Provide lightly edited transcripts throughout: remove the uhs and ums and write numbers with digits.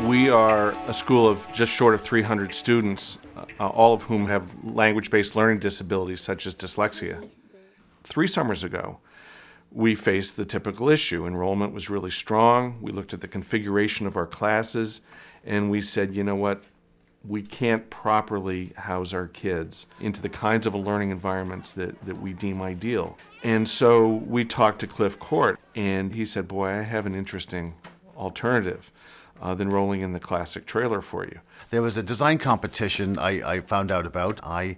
We are a school of just short of 300 students, all of whom have language-based learning disabilities such as dyslexia. 3 summers ago, we faced the typical issue. Enrollment was really strong. We looked at the configuration of our classes, and we said, you know what? We can't properly house our kids into the kinds of learning environments that we deem ideal. And so we talked to Cliff Court, and he said, boy, I have an interesting alternative than rolling in the classic trailer for you. There was a design competition I found out about. I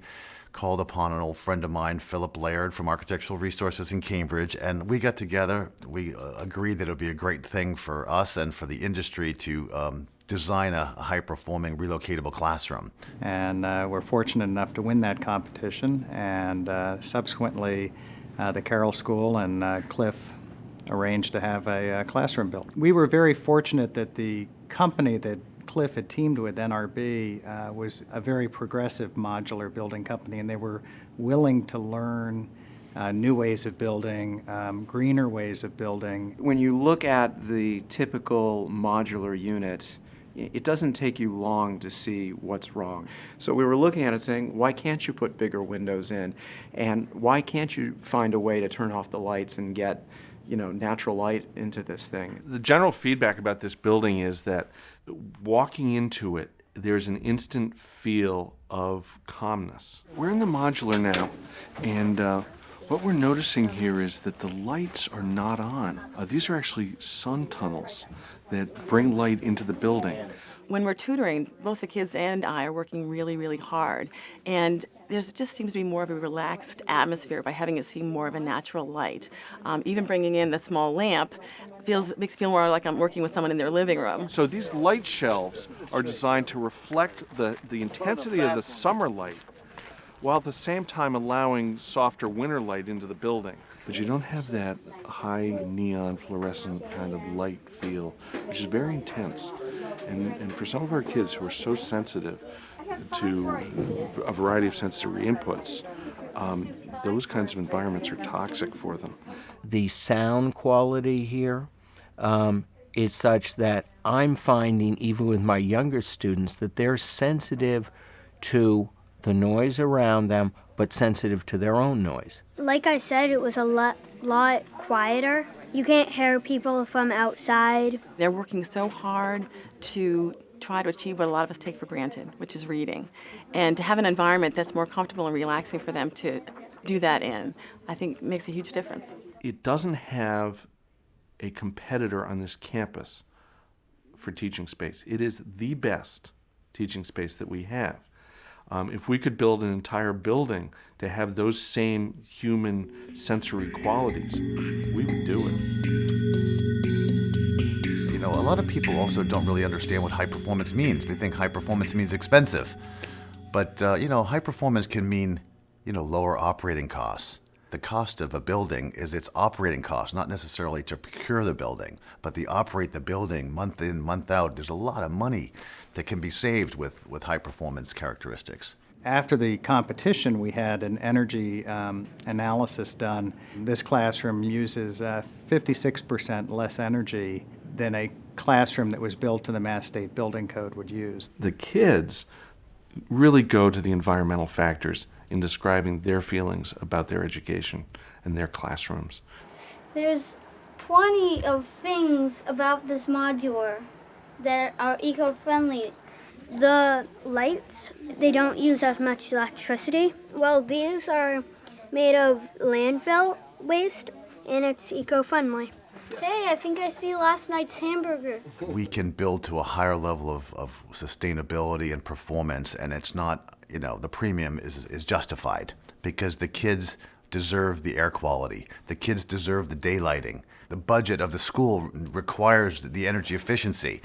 called upon an old friend of mine, Philip Laird from Architectural Resources in Cambridge, and we got together. We agreed that it would be a great thing for us and for the industry to design a high-performing relocatable classroom. And we're fortunate enough to win that competition, and subsequently the Carroll School and Cliff arranged to have a classroom built. We were very fortunate that the company that Cliff had teamed with, NRB, was a very progressive modular building company, and they were willing to learn new ways of building, greener ways of building. When you look at the typical modular unit, it doesn't take you long to see what's wrong. So we were looking at it saying, why can't you put bigger windows in? And why can't you find a way to turn off the lights and get, natural light into this thing? The general feedback about this building is that walking into it, there's an instant feel of calmness. We're in the modular now, and what we're noticing here is that the lights are not on. These are actually sun tunnels that bring light into the building. When we're tutoring, both the kids and I are working really, really hard. And there just seems to be more of a relaxed atmosphere by having it seem more of a natural light. Even bringing in the small lamp makes me feel more like I'm working with someone in their living room. So these light shelves are designed to reflect the intensity of the summer light, while at the same time allowing softer winter light into the building. But you don't have that high neon fluorescent kind of light feel, which is very intense. And for some of our kids who are so sensitive to a variety of sensory inputs, those kinds of environments are toxic for them. The sound quality here is such that I'm finding, even with my younger students, that they're sensitive to the noise around them, but sensitive to their own noise. Like I said, it was a lot quieter. You can't hear people from outside. They're working so hard to try to achieve what a lot of us take for granted, which is reading. And to have an environment that's more comfortable and relaxing for them to do that in, I think makes a huge difference. It doesn't have a competitor on this campus for teaching space. It is the best teaching space that we have. If we could build an entire building to have those same human sensory qualities, we would do it. A lot of people also don't really understand what high performance means. They think high performance means expensive. But, high performance can mean, lower operating costs. The cost of a building is its operating cost, not necessarily to procure the building, but to operate the building month in, month out. There's a lot of money that can be saved with high performance characteristics. After the competition, we had an energy analysis done. This classroom uses 56% less energy than a classroom that was built to the Mass State Building Code would use. The kids really go to the environmental factors in describing their feelings about their education and their classrooms. There's plenty of things about this modular that are eco-friendly. The lights, they don't use as much electricity. Well, these are made of landfill waste, and it's eco-friendly. Hey, I think I see last night's hamburger. We can build to a higher level of sustainability and performance, and it's not, the premium is justified because the kids deserve the air quality. The kids deserve the daylighting. The budget of the school requires the energy efficiency.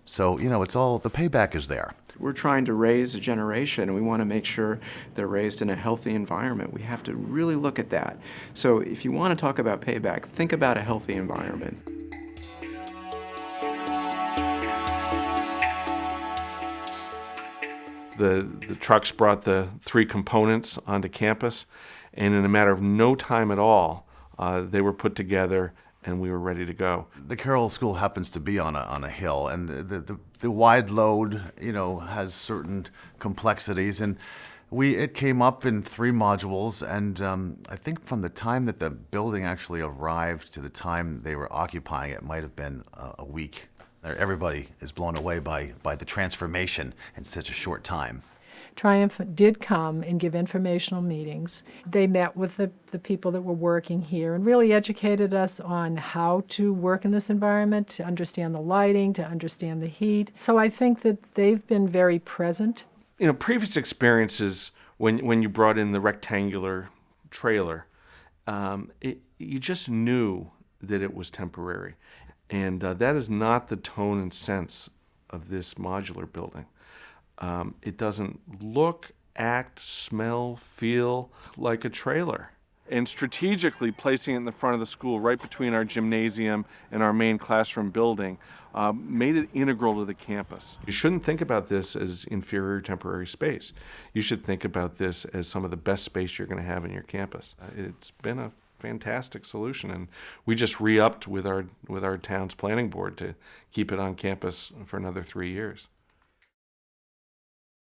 So, it's all, the payback is there. We're trying to raise a generation, and we want to make sure they're raised in a healthy environment. We have to really look at that. So if you want to talk about payback, think about a healthy environment. The trucks brought the 3 components onto campus, and in a matter of no time at all, they were put together and we were ready to go. The Carroll School happens to be on a hill, and the wide load, has certain complexities, and it came up in 3 modules, and I think from the time that the building actually arrived to the time they were occupying it might have been a week. Everybody is blown away by the transformation in such a short time. Triumph did come and give informational meetings. They met with the people that were working here and really educated us on how to work in this environment, to understand the lighting, to understand the heat. So I think that they've been very present. Previous experiences when you brought in the rectangular trailer, you just knew that it was temporary. And that is not the tone and sense of this modular building. It doesn't look, act, smell, feel like a trailer. And strategically placing it in the front of the school, right between our gymnasium and our main classroom building, made it integral to the campus. You shouldn't think about this as inferior temporary space. You should think about this as some of the best space you're going to have in your campus. It's been a fantastic solution, and we just re-upped with our town's planning board to keep it on campus for another 3 years.